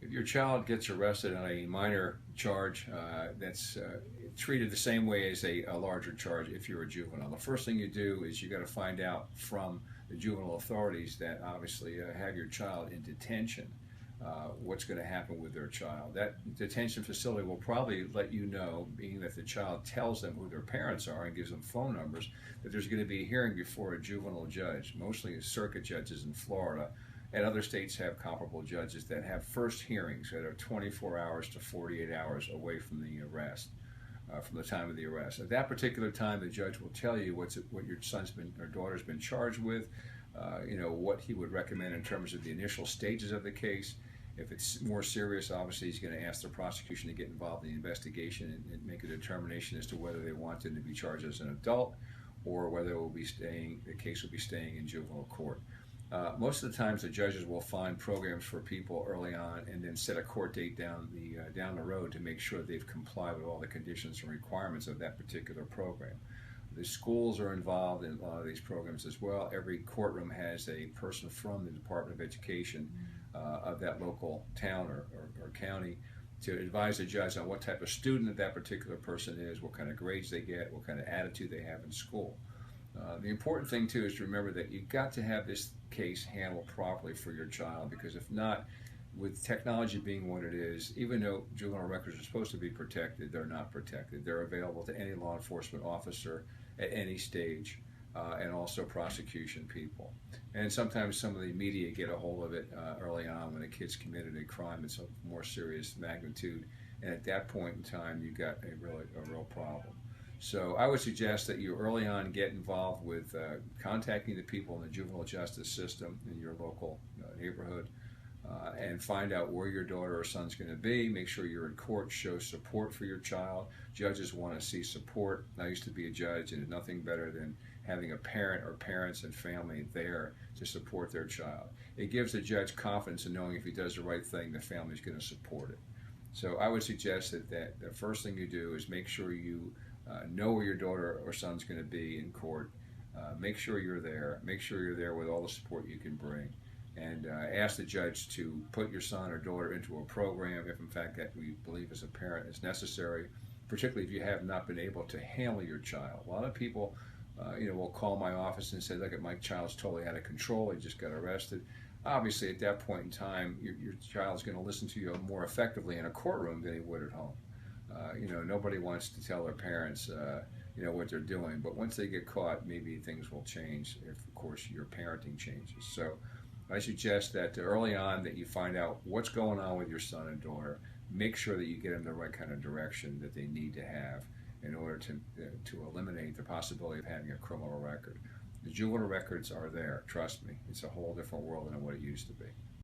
If your child gets arrested on a minor charge, that's treated the same way as a larger charge if you're a juvenile. The first thing you do is you got to find out from the juvenile authorities that obviously have your child in detention. What's going to happen with their child. That detention facility will probably let you know, being that the child tells them who their parents are and gives them phone numbers, that there's going to be a hearing before a juvenile judge, mostly circuit judges in Florida. And other states have comparable judges that have first hearings that are 24 hours to 48 hours away from the arrest, from the time of the arrest. At that particular time, the judge will tell you what your son's been or daughter's been charged with, what he would recommend in terms of the initial stages of the case. If it's more serious, obviously he's going to ask the prosecution to get involved in the investigation and make a determination as to whether they want him to be charged as an adult or whether the case will be staying in juvenile court. Most of the times the judges will find programs for people early on and then set a court date down the road to make sure they've complied with all the conditions and requirements of that particular program. The schools are involved in a lot of these programs as well. Every courtroom has a person from the Department of Education of that local town or county to advise the judge on what type of student that particular person is, what kind of grades they get, what kind of attitude they have in school. The important thing too is to remember that you've got to have this case handled properly for your child, because if not, with technology being what it is, even though juvenile records are supposed to be protected, they're not protected. They're available to any law enforcement officer at any stage, and also prosecution people. And sometimes some of the media get a hold of it early on when a kid's committed a crime that's of more serious magnitude, and at that point in time, you've got a real problem. So I would suggest that you early on get involved with contacting the people in the juvenile justice system in your local neighborhood, and find out where your daughter or son's going to be. Make sure you're in court, show support for your child. Judges want to see support. I used to be a judge, and nothing better than having a parent or parents and family there to support their child. It gives the judge confidence in knowing if he does the right thing, the family's going to support it. So I would suggest that the first thing you do is make sure you know where your daughter or son's going to be in court. Make sure you're there. Make sure you're there with all the support you can bring. And ask the judge to put your son or daughter into a program if in fact that we believe as a parent is necessary, particularly if you have not been able to handle your child. A lot of people will call my office and say, look, my child's totally out of control, he just got arrested. Obviously at that point in time, your child's going to listen to you more effectively in a courtroom than he would at home. Nobody wants to tell their parents what they're doing, but once they get caught, maybe things will change if, of course, your parenting changes. So I suggest that early on that you find out what's going on with your son and daughter. Make sure that you get them the right kind of direction that they need to have in order to eliminate the possibility of having a criminal record. The juvenile records are there, trust me. It's a whole different world than what it used to be.